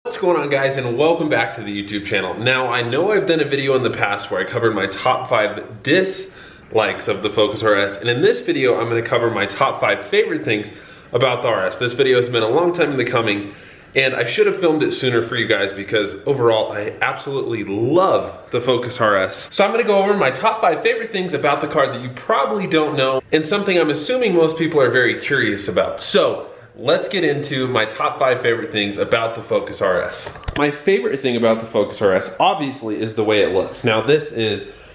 What's going on, guys, and welcome back to the YouTube channel. Now, I know I've done a video in the past where I covered my top 5 dislikes of the Focus RS, and in this video I'm going to cover my top 5 favorite things about the RS. This video has been a long time in the coming, and I should have filmed it sooner for you guys because overall I absolutely love the Focus RS. So I'm going to go over my top 5 favorite things about the car that you probably don't know, and something I'm assuming most people are very curious about. So let's get into my top 5 favorite things about the Focus RS. My favorite thing about the Focus RS, obviously, is the way it looks. Now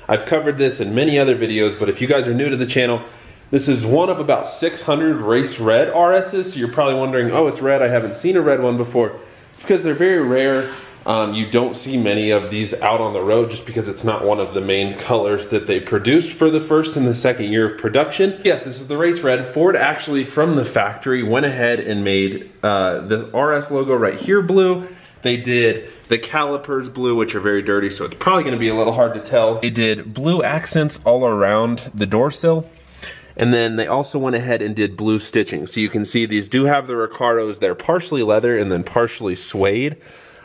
I've covered this in many other videos, but if you guys are new to the channel, this is one of about 600 race red RSs. So you're probably wondering, oh, it's red, I haven't seen a red one before. It's because they're very rare. You don't see many of these out on the road just because it's not one of the main colors that they produced for the first and the second year of production. Yes, this is the race red. Ford actually, from the factory, went ahead and made the RS logo right here blue. They did the calipers blue, which are very dirty, so it's probably gonna be a little hard to tell. They did blue accents all around the door sill. And then they also went ahead and did blue stitching. So you can see these do have the Recaros. They're partially leather and then partially suede.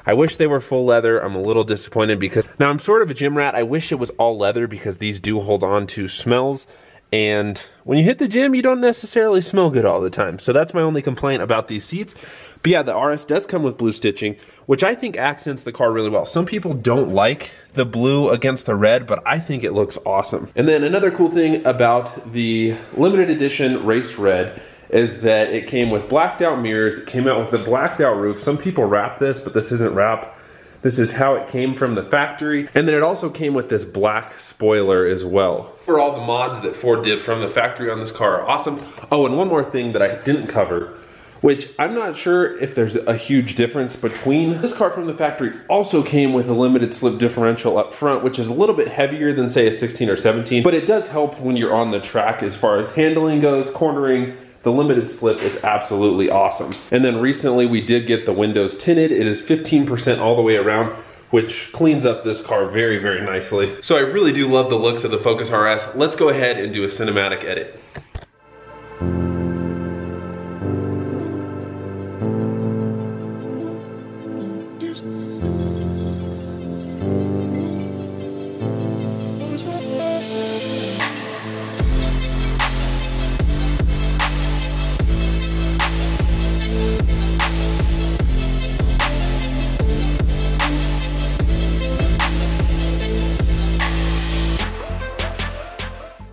I wish they were full leather. I'm a little disappointed because now I'm sort of a gym rat. I wish it was all leather because these do hold on to smells. And when you hit the gym, you don't necessarily smell good all the time. So that's my only complaint about these seats. But yeah, the RS does come with blue stitching, which I think accents the car really well. Some people don't like the blue against the red, but I think it looks awesome. And then another cool thing about the limited edition race red is that it came with blacked out mirrors. It came out with a blacked out roof. Some people wrap this, but this isn't wrap. This is how it came from the factory. And then it also came with this black spoiler as well. For all the mods that Ford did from the factory on this car are awesome. Oh, and one more thing that I didn't cover, which I'm not sure if there's a huge difference between. This car from the factory also came with a limited slip differential up front, which is a little bit heavier than say a 16 or 17, but it does help when you're on the track as far as handling goes, cornering. The limited slip is absolutely awesome. And then recently we did get the windows tinted. It is 15% all the way around, which cleans up this car very, very nicely. So I really do love the looks of the Focus RS. Let's go ahead and do a cinematic edit.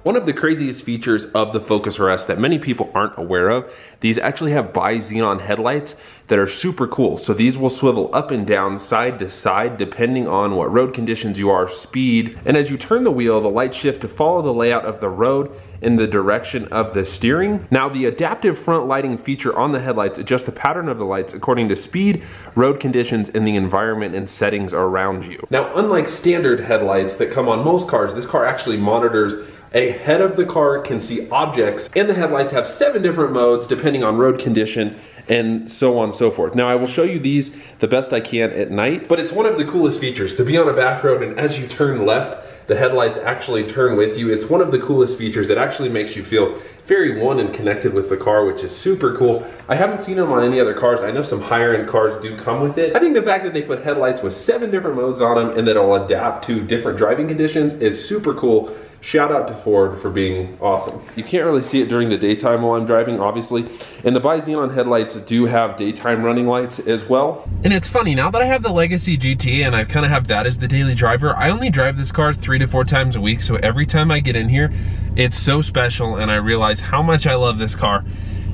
One of the craziest features of the Focus RS that many people aren't aware of, these actually have bi-xenon headlights that are super cool. So these will swivel up and down, side to side, depending on what road conditions you are, speed. And as you turn the wheel, the lights shift to follow the layout of the road in the direction of the steering. Now, the adaptive front lighting feature on the headlights adjusts the pattern of the lights according to speed, road conditions, and the environment and settings around you. Now, unlike standard headlights that come on most cars, this car actually monitors ahead of the car, can see objects, and the headlights have 7 different modes depending on road condition and so on and so forth. Now I will show you these the best I can at night, but it's one of the coolest features to be on a back road, and as you turn left, the headlights actually turn with you. It's one of the coolest features. It actually makes you feel very one and connected with the car, which is super cool. I haven't seen them on any other cars. I know some higher end cars do come with it. I think the fact that they put headlights with 7 different modes on them and that it'll adapt to different driving conditions is super cool. Shout out to Ford for being awesome. You can't really see it during the daytime while I'm driving, obviously. And the bi-xenon headlights do have daytime running lights as well. And it's funny, now that I have the Legacy GT and I kind of have that as the daily driver, I only drive this car 3 to 4 times a week. So every time I get in here, it's so special, and I realize how much I love this car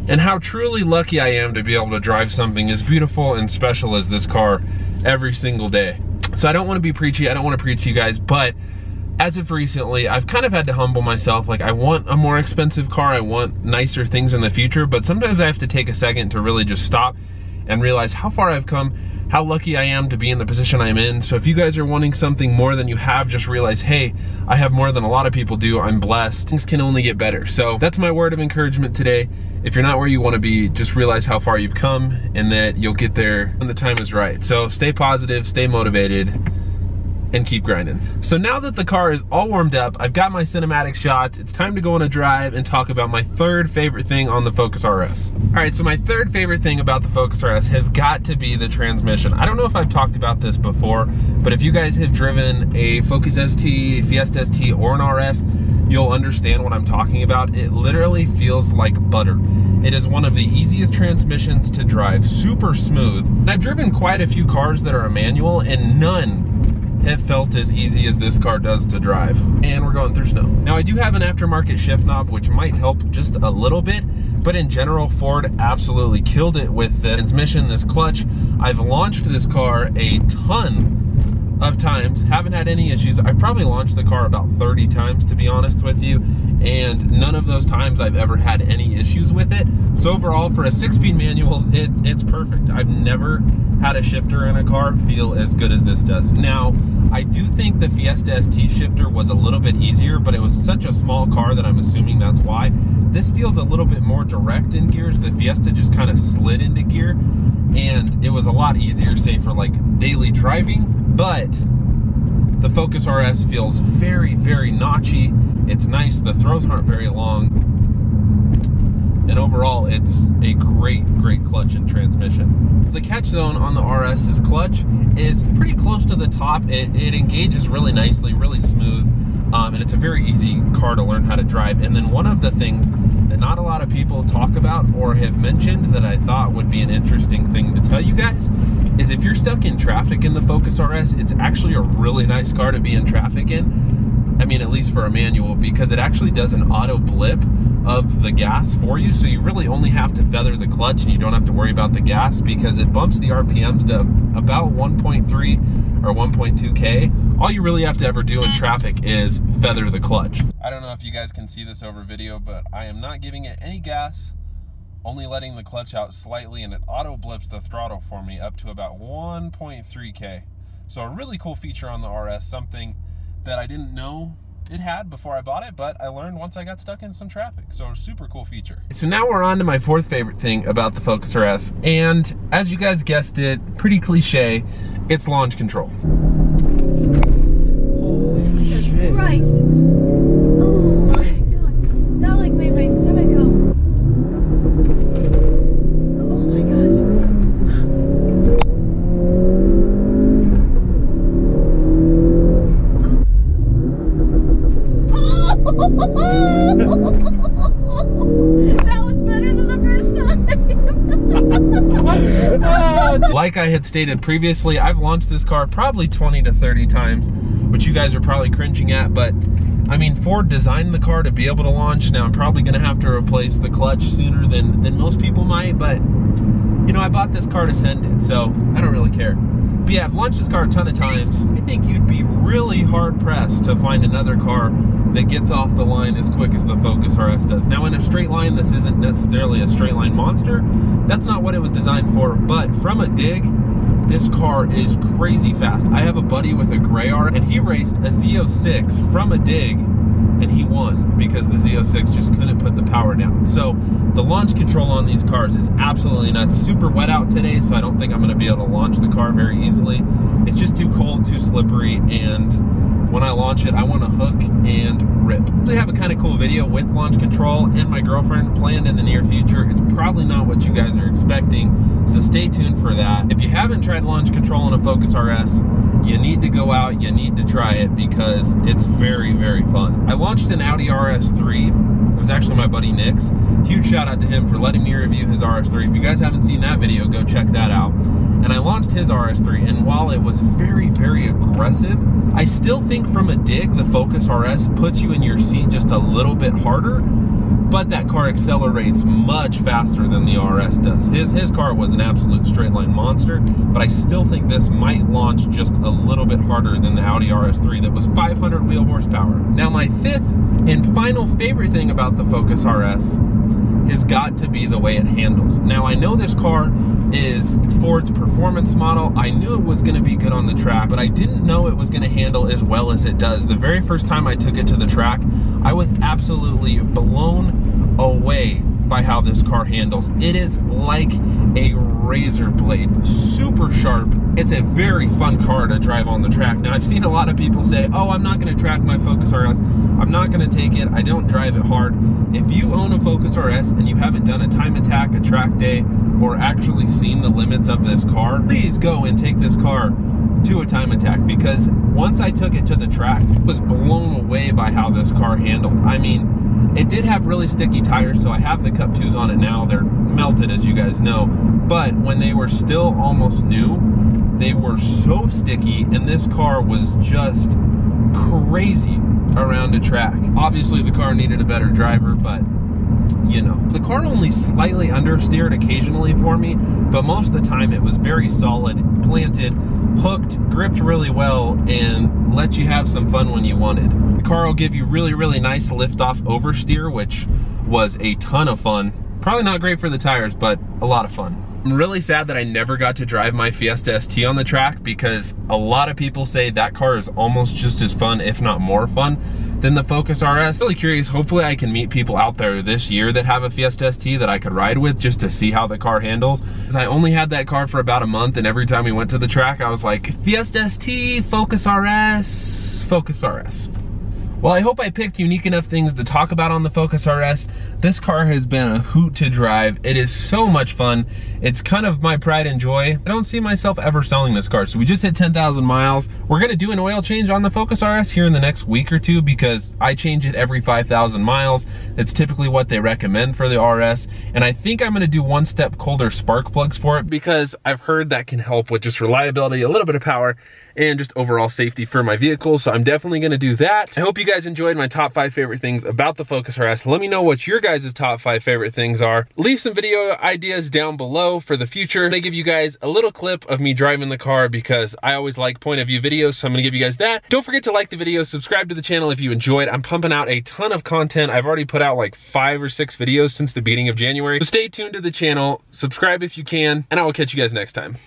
and how truly lucky I am to be able to drive something as beautiful and special as this car every single day. So I don't want to be preachy, I don't want to preach to you guys, but as of recently, I've kind of had to humble myself. Like, I want a more expensive car, I want nicer things in the future, but sometimes I have to take a second to really just stop and realize how far I've come, how lucky I am to be in the position I'm in. So if you guys are wanting something more than you have, just realize, hey, I have more than a lot of people do, I'm blessed. Things can only get better. So that's my word of encouragement today. If you're not where you want to be, just realize how far you've come and that you'll get there when the time is right. So stay positive, stay motivated, and keep grinding. So now that the car is all warmed up, I've got my cinematic shots, it's time to go on a drive and talk about my third favorite thing on the Focus RS. All right, so my third favorite thing about the Focus RS has got to be the transmission. I don't know if I've talked about this before, but if you guys have driven a Focus ST, Fiesta ST, or an RS, you'll understand what I'm talking about. It literally feels like butter. It is one of the easiest transmissions to drive, super smooth. And I've driven quite a few cars that are a manual, and none have felt as easy as this car does to drive. And we're going through snow. Now I do have an aftermarket shift knob, which might help just a little bit, but in general, Ford absolutely killed it with the transmission, this clutch. I've launched this car a ton of times, haven't had any issues. I've probably launched the car about 30 times, to be honest with you, and none of those times I've ever had any issues with it. So overall, for a 6-speed manual, it's perfect. I've never had a shifter in a car feel as good as this does. Now, I do think the Fiesta ST shifter was a little bit easier, but it was such a small car that I'm assuming that's why. This feels a little bit more direct in gears. The Fiesta just kind of slid into gear, and it was a lot easier, say for like daily driving. But the Focus RS feels very, very notchy. It's nice, the throws aren't very long. And overall, it's a great, great clutch and transmission. The catch zone on the RS's clutch is pretty close to the top. It engages really nicely, really smooth. And it's a very easy car to learn how to drive. And then one of the things that not a lot of people talk about or have mentioned that I thought would be an interesting thing to tell you guys is if you're stuck in traffic in the Focus RS, it's actually a really nice car to be in traffic in. I mean, at least for a manual, because it actually does an auto blip of the gas for you. So you really only have to feather the clutch and you don't have to worry about the gas because it bumps the RPMs to about 1.3 or 1.2K. All you really have to ever do in traffic is feather the clutch. I don't know if you guys can see this over video, but I am not giving it any gas, only letting the clutch out slightly, and it auto blips the throttle for me up to about 1.3K. So a really cool feature on the RS, something that I didn't know it had before I bought it, but I learned once I got stuck in some traffic. So a super cool feature. So now we're on to my fourth favorite thing about the Focus RS, and as you guys guessed it, pretty cliche, it's launch control. Jesus Christ! Oh my God, that like made my stomach go. Oh my gosh. That was better than the first time. Like I had stated previously, I've launched this car probably 20 to 30 times, which you guys are probably cringing at, but I mean, Ford designed the car to be able to launch. Now I'm probably gonna have to replace the clutch sooner than most people might, but you know, I bought this car to send it, so I don't really care. But yeah, I've launched this car a ton of times. I think you'd be really hard pressed to find another car that gets off the line as quick as the Focus RS does. Now in a straight line, this isn't necessarily a straight line monster. That's not what it was designed for, but from a dig, this car is crazy fast. I have a buddy with a gray R, and he raced a Z06 from a dig, and he won because the Z06 just couldn't put the power down. So the launch control on these cars is absolutely nuts. Super wet out today, so I don't think I'm gonna be able to launch the car very easily. It's just too cold, too slippery, and when I launch it, I want to hook and rip. I actually have a kind of cool video with launch control and my girlfriend planned in the near future. It's probably not what you guys are expecting, so stay tuned for that. If you haven't tried launch control on a Focus RS, you need to go out, you need to try it because it's very, very fun. I launched an Audi RS3. It was actually my buddy Nick's. Huge shout out to him for letting me review his RS3. If you guys haven't seen that video, go check that out. And I launched his RS3, and while it was very, very aggressive, I still think from a dig, the Focus RS puts you in your seat just a little bit harder, but that car accelerates much faster than the RS does. His car was an absolute straight line monster, but I still think this might launch just a little bit harder than the Audi RS3 that was 500 wheel horsepower. Now my fifth and final favorite thing about the Focus RS has got to be the way it handles. Now I know this car is Ford's performance model. I knew it was gonna be good on the track, but I didn't know it was gonna handle as well as it does. The very first time I took it to the track, I was absolutely blown away by how this car handles. It is like a razor blade, super sharp, it's a very fun car to drive on the track. Now, I've seen a lot of people say, oh, I'm not gonna track my Focus RS. I'm not gonna take it, I don't drive it hard. If you own a Focus RS and you haven't done a time attack, a track day, or actually seen the limits of this car, please go and take this car to a time attack, because once I took it to the track, I was blown away by how this car handled. I mean, it did have really sticky tires, so I have the Cup 2s on it now. They're melted, as you guys know, but when they were still almost new, they were so sticky, and this car was just crazy around a track. Obviously, the car needed a better driver, but you know, the car only slightly understeered occasionally for me, but most of the time it was very solid, planted, hooked, gripped really well, and let you have some fun when you wanted. The car will give you really, really nice lift-off oversteer, which was a ton of fun. Probably not great for the tires, but a lot of fun. I'm really sad that I never got to drive my Fiesta ST on the track, because a lot of people say that car is almost just as fun, if not more fun, than the Focus RS. Really curious, hopefully I can meet people out there this year that have a Fiesta ST that I could ride with just to see how the car handles. Because I only had that car for about a month, and every time we went to the track I was like, Fiesta ST, Focus RS, Focus RS. Well, I hope I picked unique enough things to talk about on the Focus RS. This car has been a hoot to drive. It is so much fun. It's kind of my pride and joy. I don't see myself ever selling this car. So we just hit 10,000 miles. We're gonna do an oil change on the Focus RS here in the next week or two, because I change it every 5,000 miles. That's typically what they recommend for the RS. And I think I'm gonna do 1-step colder spark plugs for it, because I've heard that can help with just reliability, a little bit of power, and just overall safety for my vehicle. So I'm definitely gonna do that. I hope you guys enjoyed my top 5 favorite things about the Focus RS. Let me know what your guys' top 5 favorite things are. Leave some video ideas down below for the future. I'm gonna give you guys a little clip of me driving the car, because I always like point of view videos, so I'm gonna give you guys that. Don't forget to like the video, subscribe to the channel if you enjoyed. I'm pumping out a ton of content. I've already put out like 5 or 6 videos since the beginning of January. So stay tuned to the channel, subscribe if you can, and I will catch you guys next time.